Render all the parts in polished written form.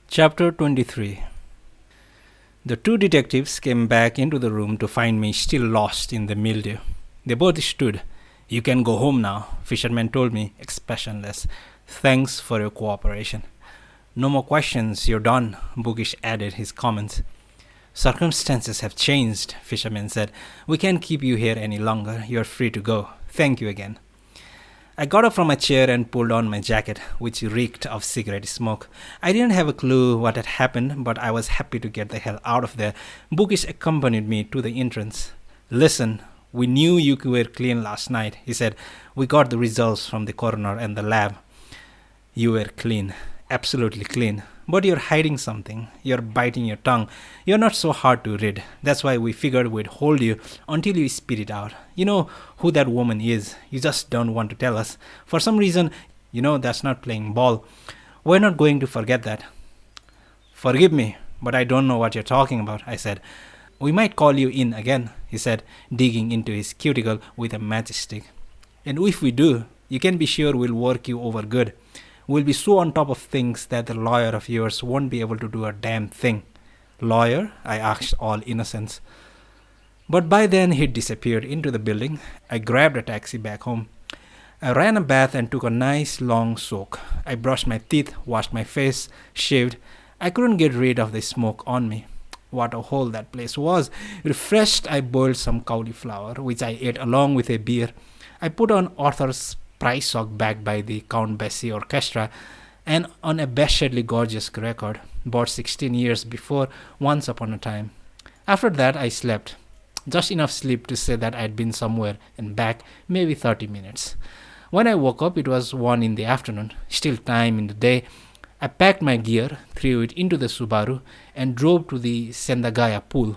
Chapter 23. The two detectives came back into the room to find me still lost in the mildew. They both stood. "You can go home now," Fisherman told me, expressionless. "Thanks for your cooperation." "No more questions, you're done," Bookish added his comments. "Circumstances have changed," Fisherman said. "We can't keep you here any longer. You're free to go. Thank you again." I got up from my chair and pulled on my jacket, which reeked of cigarette smoke. I didn't have a clue what had happened, but I was happy to get the hell out of there. Bookish accompanied me to the entrance. "Listen, we knew you were clean last night," he said. "We got the results from the coroner and the lab. You were clean. Absolutely clean. But you're hiding something. You're biting your tongue. You're not so hard to read. That's why we figured we'd hold you until you spit it out. You know who that woman is. You just don't want to tell us. For some reason, that's not playing ball. We're not going to forget that." "Forgive me, but I don't know what you're talking about," I said. "We might call you in again," he said, digging into his cuticle with a matchstick. "And if we do, you can be sure we'll work you over good. We'll be so on top of things that the lawyer of yours won't be able to do a damn thing." "Lawyer?" I asked, all innocence. But by then he'd disappeared into the building. I grabbed a taxi back home. I ran a bath and took a nice long soak. I brushed my teeth, washed my face, shaved. I couldn't get rid of the smoke on me. What a hole that place was. Refreshed, I boiled some cauliflower, which I ate along with a beer. I put on Arthur's prize sock backed by the Count Basie Orchestra, an unabashedly gorgeous record, bought 16 years before, Once Upon a Time. After that, I slept. Just enough sleep to say that I'd been somewhere and back, maybe 30 minutes. When I woke up, it was 1 in the afternoon, still time in the day. I packed my gear, threw it into the Subaru, and drove to the Sendagaya pool.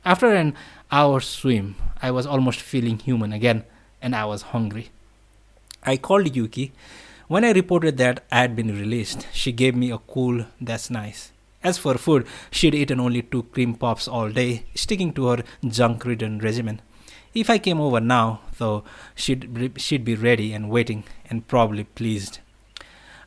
After an hour's swim, I was almost feeling human again, and I was hungry. I called Yuki. When I reported that I had been released, she gave me a cool, "That's nice." As for food, she'd eaten only 2 cream puffs all day, sticking to her junk-ridden regimen. If I came over now, though, she'd be ready and waiting, and probably pleased.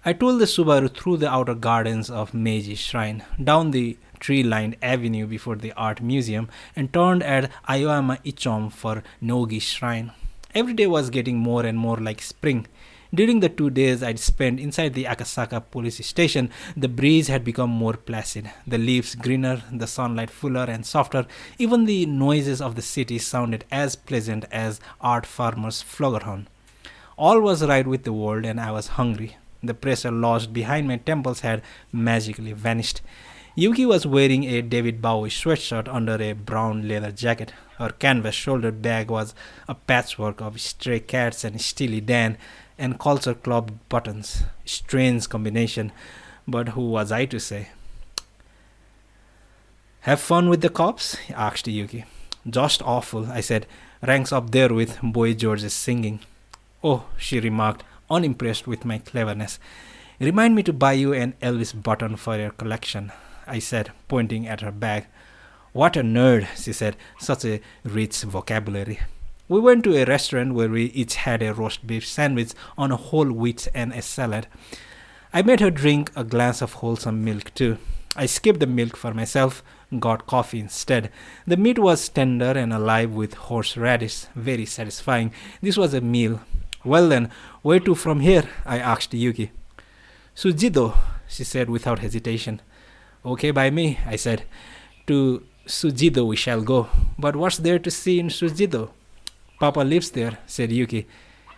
I tooled the Subaru through the outer gardens of Meiji Shrine, down the tree-lined avenue before the art museum, and turned at Aoyama Ichom for Nogi Shrine. Every day was getting more and more like spring. During the 2 days I'd spent inside the Akasaka police station, the breeze had become more placid, the leaves greener, the sunlight fuller and softer. Even the noises of the city sounded as pleasant as art farmer's flugelhorn. All was right with the world, and I was hungry. The pressure lodged behind my temples had magically vanished. Yuki was wearing a David Bowie sweatshirt under a brown leather jacket. Her canvas shoulder bag was a patchwork of stray cats and Steely Dan and culture club buttons. Strange combination, but who was I to say? "Have fun with the cops?" asked Yuki. "Just awful," I said. "Ranks up there with Boy George's singing." "Oh," she remarked, unimpressed with my cleverness. "Remind me to buy you an Elvis button for your collection," I said, pointing at her bag. "What a nerd," she said, "such a rich vocabulary." We went to a restaurant where we each had a roast beef sandwich on a whole wheat and a salad. I made her drink a glass of wholesome milk too. I skipped the milk for myself, got coffee instead. The meat was tender and alive with horseradish, very satisfying. This was a meal. "Well then, where to from here?" I asked Yuki. "Sujido," she said without hesitation. "Okay by me," I said. "To Sujido we shall go. But what's there to see in Sujido?" "Papa lives there," said Yuki.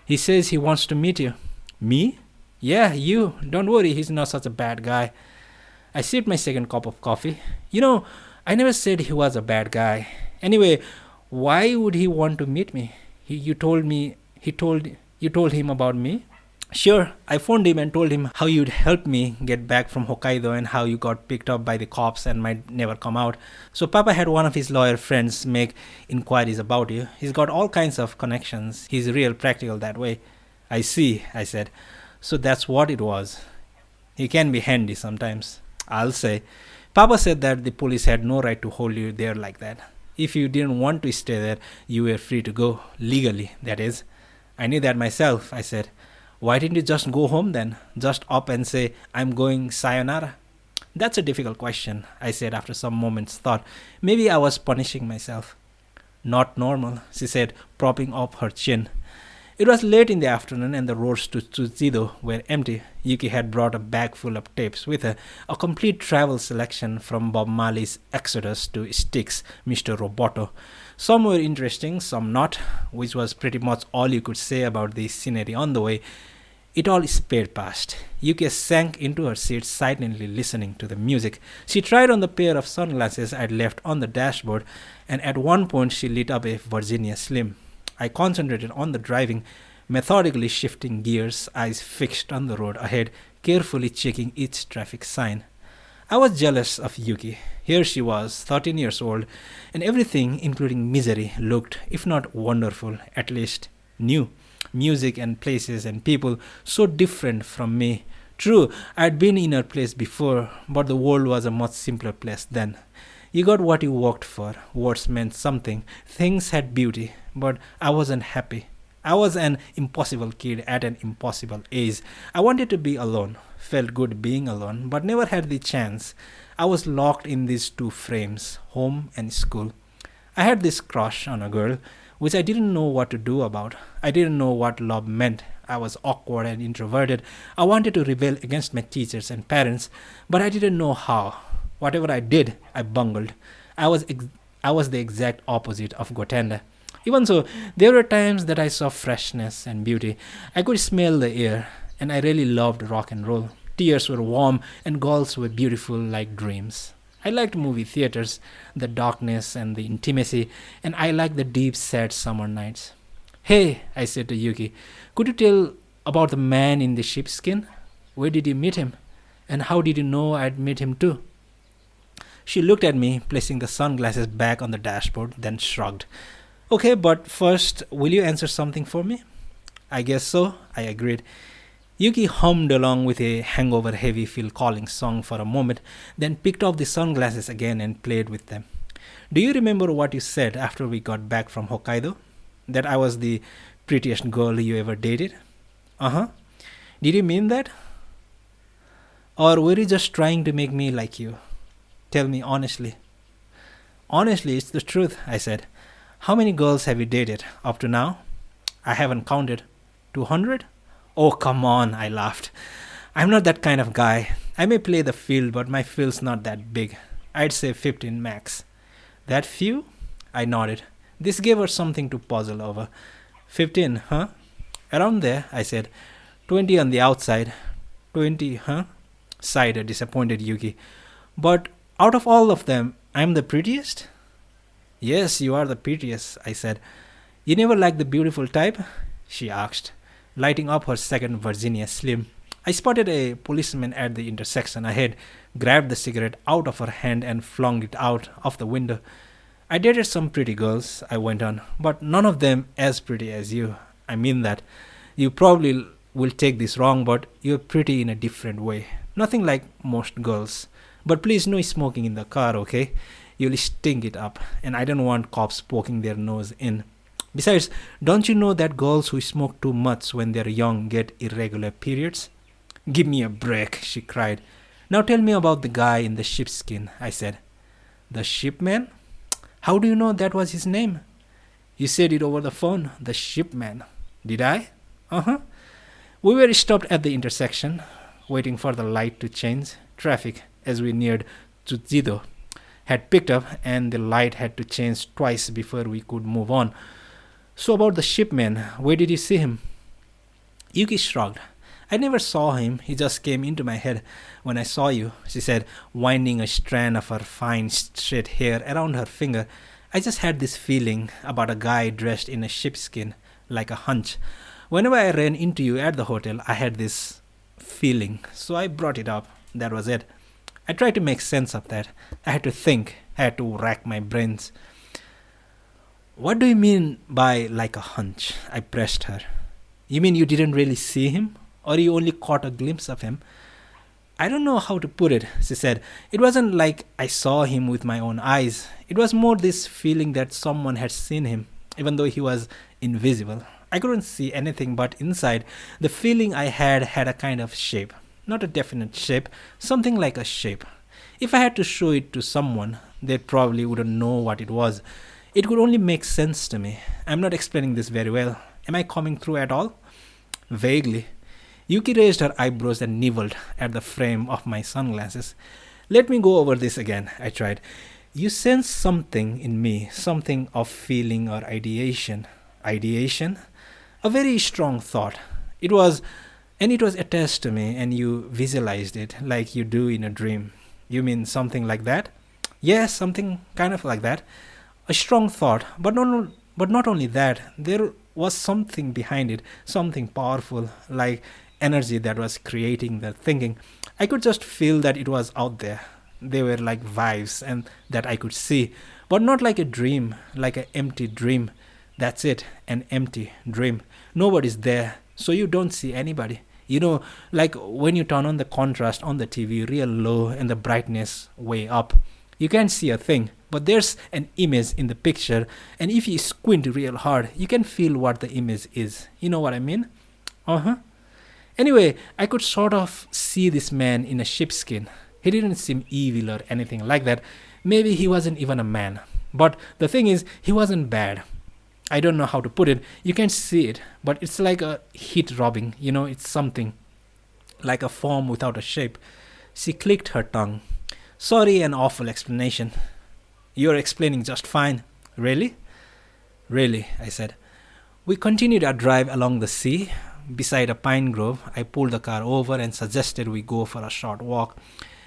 "He says he wants to meet you." "Me?" "Yeah, you. Don't worry, he's not such a bad guy." I sipped my second cup of coffee. I never said he was a bad guy. Anyway, why would he want to meet me? You told him about me? "Sure, I phoned him and told him how you'd helped me get back from Hokkaido and how you got picked up by the cops and might never come out. So Papa had one of his lawyer friends make inquiries about you. He's got all kinds of connections. He's real practical that way." "I see," I said. "So that's what it was." "He can be handy sometimes, I'll say. Papa said that the police had no right to hold you there like that. If you didn't want to stay there, you were free to go. Legally, that is." "I knew that myself," I said. "Why didn't you just go home then? Just up and say, 'I'm going sayonara'?" That's a difficult question, I said after some moments' thought. Maybe I was punishing myself. Not normal, she said, propping up her chin. It was late in the afternoon and the roads to Tsuchido were empty. Yuki had brought a bag full of tapes with her, a complete travel selection from Bob Marley's Exodus to Styx's Mr. Roboto. Some were interesting, some not, which was pretty much all you could say about the scenery on the way. It all sped past. Yuki sank into her seat, silently listening to the music. She tried on the pair of sunglasses I'd left on the dashboard, and at one point she lit up a Virginia Slim. I concentrated on the driving, methodically shifting gears, eyes fixed on the road ahead, carefully checking each traffic sign. I was jealous of Yuki. Here she was, 13 years old, and everything, including misery, looked, if not wonderful, at least new. Music and places and people so different from me. True, I had been in her place before, but the world was a much simpler place then. You got what you worked for. Words meant something. Things had beauty, but I wasn't happy. I was an impossible kid at an impossible age. I wanted to be alone. Felt good being alone, but never had the chance. I was locked in these two frames, home and school. I had this crush on a girl, which I didn't know what to do about. I didn't know what love meant. I was awkward and introverted. I wanted to rebel against my teachers and parents, but I didn't know how. Whatever I did, I bungled. I was the exact opposite of Gotenda. Even so, there were times that I saw freshness and beauty. I could smell the air, and I really loved rock and roll. Tears were warm, and girls were beautiful like dreams. I liked movie theaters, the darkness and the intimacy, and I liked the deep, sad summer nights. Hey, I said to Yuki, could you tell about the man in the sheepskin? Where did you meet him? And how did you know I'd met him too? She looked at me, placing the sunglasses back on the dashboard, then shrugged. Okay, but first, will you answer something for me? I guess so, I agreed. Yuki hummed along with a hangover-heavy Phil Collins song for a moment, then picked up the sunglasses again and played with them. Do you remember what you said after we got back from Hokkaido? That I was the prettiest girl you ever dated? Uh-huh. Did you mean that? Or were you just trying to make me like you? Tell me honestly. Honestly, it's the truth, I said. How many girls have you dated up to now? I haven't counted. 200? Oh, come on, I laughed. I'm not that kind of guy. I may play the field, but my field's not that big. I'd say 15 max. That few? I nodded. This gave her something to puzzle over. 15, huh? Around there, I said. 20 on the outside. 20, huh? Sighed a disappointed Yuki. But out of all of them, I'm the prettiest? Yes, you are the prettiest, I said. You never liked the beautiful type? She asked, lighting up her second Virginia Slim. I spotted a policeman at the intersection ahead, grabbed the cigarette out of her hand and flung it out of the window. I dated some pretty girls, I went on, but none of them as pretty as you. I mean that. You probably will take this wrong, but you're pretty in a different way. Nothing like most girls. But please no smoking in the car, okay? You'll stink it up, and I don't want cops poking their nose in. Besides, don't you know that girls who smoke too much when they're young get irregular periods? Give me a break, she cried. Now tell me about the guy in the sheepskin, I said. The shipman? How do you know that was his name? You said it over the phone, the shipman. Did I? Uh-huh. We were stopped at the intersection, waiting for the light to change. Traffic, as we neared Tsuchido, had picked up, and the light had to change twice before we could move on. So about the shipman, where did you see him? Yuki shrugged. I never saw him, he just came into my head when I saw you, she said, winding a strand of her fine straight hair around her finger. I just had this feeling about a guy dressed in a sheepskin, like a hunch. Whenever I ran into you at the hotel, I had this feeling, so I brought it up. That was it. I tried to make sense of that. I had to think, I had to rack my brains. What do you mean by like a hunch? I pressed her. You mean you didn't really see him? Or you only caught a glimpse of him? I don't know how to put it, she said. It wasn't like I saw him with my own eyes. It was more this feeling that someone had seen him, even though he was invisible. I couldn't see anything, but inside, the feeling I had a kind of shape. Not a definite shape, something like a shape. If I had to show it to someone, they probably wouldn't know what it was. It could only make sense to me. I'm not explaining this very well. Am I coming through at all? Vaguely. Yuki raised her eyebrows and nibbled at the frame of my sunglasses. Let me go over this again, I tried. You sense something in me, something of feeling or ideation. Ideation? A very strong thought. It was, and it was attached to me, and you visualized it like you do in a dream. You mean something like that? Yes, something kind of like that. A strong thought, but not only that, there was something behind it, something powerful, like energy that was creating the thinking. I could just feel that it was out there. They were like vibes and that I could see, but not like a dream, like an empty dream. That's it, an empty dream. Nobody's there, so you don't see anybody. You know, like when you turn on the contrast on the TV real low and the brightness way up, you can't see a thing, but there's an image in the picture, and if you squint real hard, you can feel what the image is. You know what I mean? Uh-huh. Anyway, I could sort of see this man in a sheepskin. He didn't seem evil or anything like that. Maybe he wasn't even a man. But the thing is, he wasn't bad. I don't know how to put it. You can't see it, but it's like a heat robbing. You know, it's something like a form without a shape. She clicked her tongue. Sorry, an awful explanation. You're explaining just fine. Really? Really, I said. We continued our drive along the sea. Beside a pine grove, I pulled the car over and suggested we go for a short walk.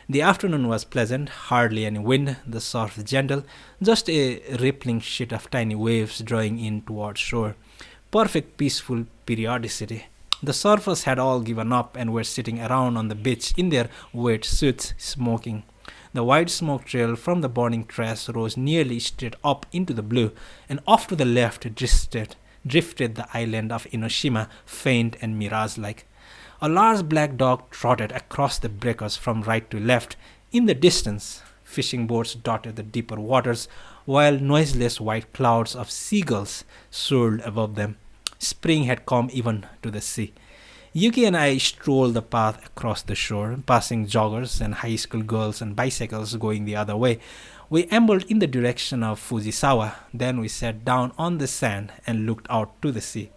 The afternoon was pleasant, hardly any wind, the surf gentle, just a rippling sheet of tiny waves drawing in towards shore. Perfect peaceful periodicity. The surfers had all given up and were sitting around on the beach in their wet suits, smoking. The wide smoke trail from the burning trash rose nearly straight up into the blue, and off to the left drifted the island of Inoshima, faint and mirage-like. A large black dog trotted across the breakers from right to left. In the distance, fishing boats dotted the deeper waters, while noiseless white clouds of seagulls soared above them. Spring had come even to the sea. Yuki and I strolled the path across the shore, passing joggers and high school girls and bicycles going the other way. We ambled in the direction of Fujisawa, then we sat down on the sand and looked out to the sea.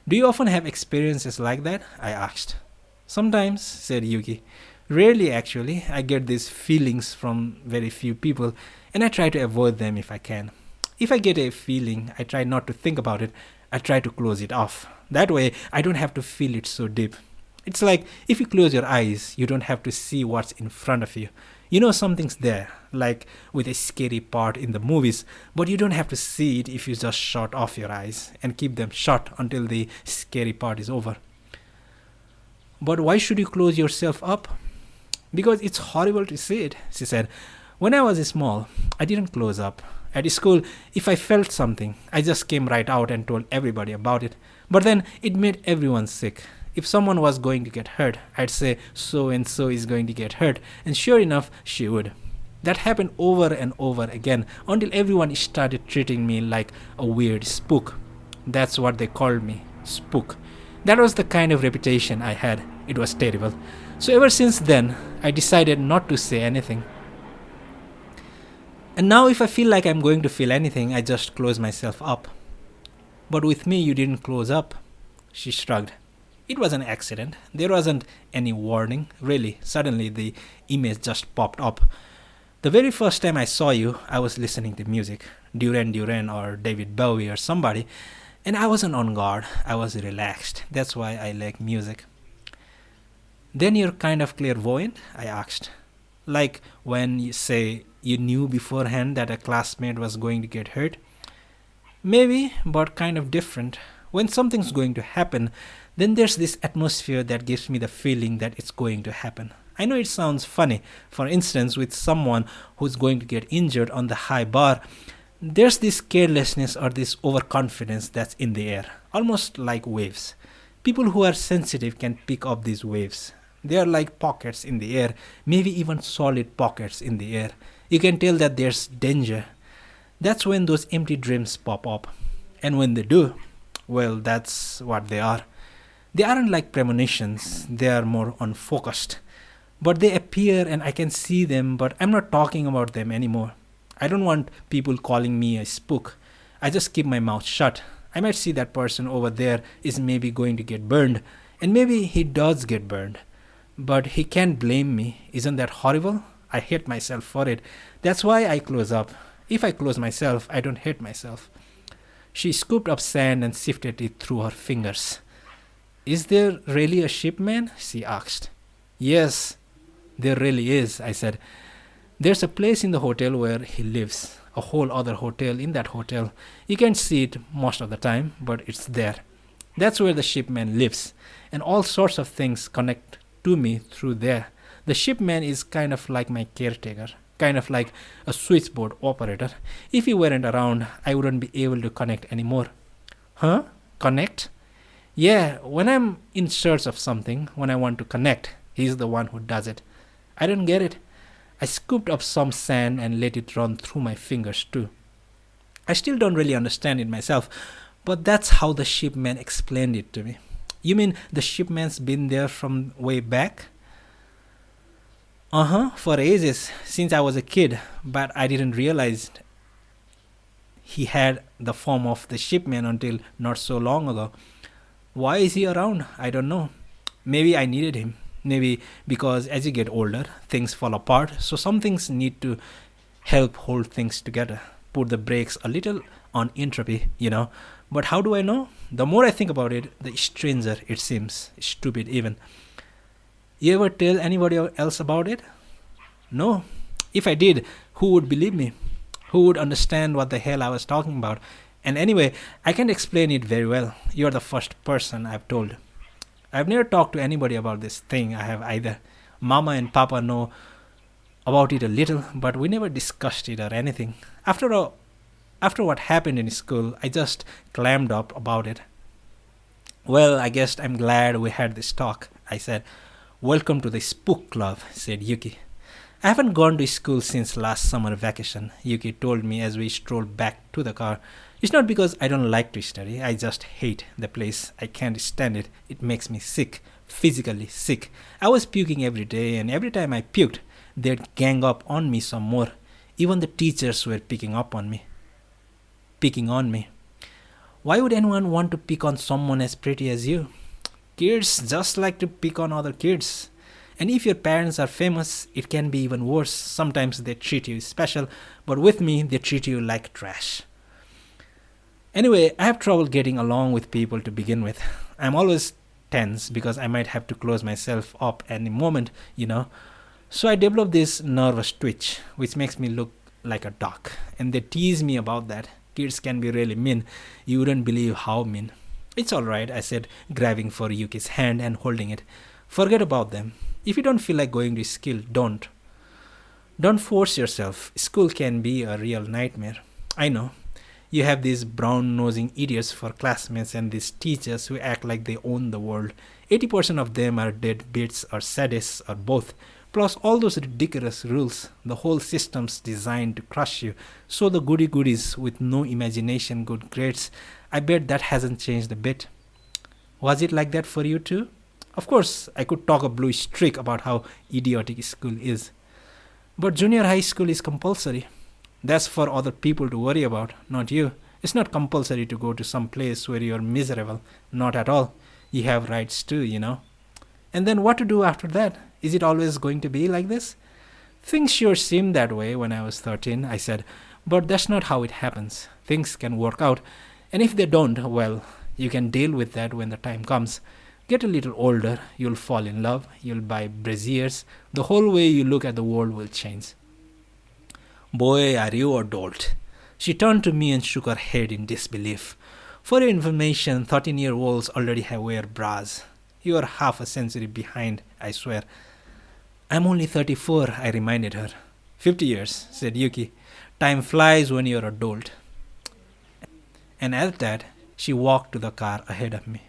Do you often have experiences like that? I asked. Sometimes, said Yuki. Rarely, actually. I get these feelings from very few people, and I try to avoid them if I can. If I get a feeling, I try not to think about it. I try to close it off. That way, I don't have to feel it so deep. It's like if you close your eyes, you don't have to see what's in front of you. You know something's there, like with a scary part in the movies, but you don't have to see it if you just shut off your eyes and keep them shut until the scary part is over. But why should you close yourself up? Because it's horrible to see it, she said. When I was small, I didn't close up. At school, if I felt something, I just came right out and told everybody about it. But then it made everyone sick. If someone was going to get hurt, I'd say, so and so is going to get hurt, and sure enough, she would. That happened over and over again until everyone started treating me like a weird spook. That's what they called me, spook. That was the kind of reputation I had. It was terrible. So ever since then, I decided not to say anything. And now if I feel like I'm going to feel anything, I just close myself up. But with me, you didn't close up. She shrugged. It was an accident. There wasn't any warning. Really, suddenly the image just popped up. The very first time I saw you, I was listening to music. Duran Duran or David Bowie or somebody. And I wasn't on guard. I was relaxed. That's why I like music. Then you're kind of clairvoyant? I asked. Like when you say you knew beforehand that a classmate was going to get hurt? Maybe, but kind of different. When something's going to happen, then there's this atmosphere that gives me the feeling that it's going to happen. I know it sounds funny. For instance, with someone who's going to get injured on the high bar, there's this carelessness or this overconfidence that's in the air, almost like waves. People who are sensitive can pick up these waves. They are like pockets in the air, maybe even solid pockets in the air. You can tell that there's danger. That's when those empty dreams pop up. And when they do, well, that's what they are. They aren't like premonitions, they are more unfocused. But they appear and I can see them, but I'm not talking about them anymore. I don't want people calling me a spook. I just keep my mouth shut. I might see that person over there is maybe going to get burned, and maybe he does get burned. But he can't blame me. Isn't that horrible? I hate myself for it. That's why I close up. If I close myself, I don't hate myself. She scooped up sand and sifted it through her fingers. Is there really a shipman? She asked. Yes, there really is, I said. There's a place in the hotel where he lives. A whole other hotel in that hotel. You can't see it most of the time, but it's there. That's where the shipman lives. And all sorts of things connect to me through there. The shipman is kind of like my caretaker, kind of like a switchboard operator. If he weren't around, I wouldn't be able to connect anymore. Huh? Connect? Yeah, when I'm in search of something, when I want to connect, he's the one who does it. I don't get it. I scooped up some sand and let it run through my fingers too. I still don't really understand it myself, but that's how the shipman explained it to me. You mean the shipman's been there from way back? For ages, since I was a kid, but I didn't realize he had the form of the shipman until not so long ago. Why is he around? I don't know. Maybe I needed him. Maybe because as you get older, things fall apart, so some things need to help hold things together, put the brakes a little on entropy. But how do I know? The more I think about it, the stranger it seems, stupid even. You ever tell anybody else about it? No. If I did, who would believe me? Who would understand what the hell I was talking about? And anyway, I can't explain it very well. You're the first person I've told. I've never talked to anybody about this thing I have either. Mama and Papa know about it a little, but we never discussed it or anything. After what happened in school, I just clammed up about it. Well, I guess I'm glad we had this talk, I said. Welcome to the Spook Club, said Yuki. I haven't gone to school since last summer vacation, Yuki told me as we strolled back to the car. It's not because I don't like to study, I just hate the place. I can't stand it. It makes me sick, physically sick. I was puking every day, and every time I puked, they'd gang up on me some more. Even the teachers were picking on me. Why would anyone want to pick on someone as pretty as you? Kids just like to pick on other kids. And if your parents are famous, it can be even worse. Sometimes they treat you special, but with me, they treat you like trash. Anyway, I have trouble getting along with people to begin with. I'm always tense because I might have to close myself up any moment. So I developed this nervous twitch, which makes me look like a duck. And they tease me about that. Kids can be really mean. You wouldn't believe how mean. It's alright, I said, grabbing for Yuki's hand and holding it. Forget about them. If you don't feel like going to school, don't. Don't force yourself. School can be a real nightmare. I know. You have these brown-nosing idiots for classmates and these teachers who act like they own the world. 80% of them are deadbeats or sadists or both. Plus all those ridiculous rules. The whole system's designed to crush you. So the goody-goodies with no imagination, good grades, I bet that hasn't changed a bit. Was it like that for you too? Of course, I could talk a blue streak about how idiotic school is. But junior high school is compulsory. That's for other people to worry about, not you. It's not compulsory to go to some place where you're miserable. Not at all. You have rights too. And then what to do after that? Is it always going to be like this? Things sure seemed that way when I was 13, I said. But that's not how it happens. Things can work out. And if they don't, well, you can deal with that when the time comes. Get a little older, you'll fall in love, you'll buy braziers. The whole way you look at the world will change. Boy, are you a dolt. She turned to me and shook her head in disbelief. For your information, 13-year-olds already wear bras. You are half a century behind, I swear. I'm only 34, I reminded her. 50 years, said Yuki. Time flies when you're a dolt. And at that, she walked to the car ahead of me.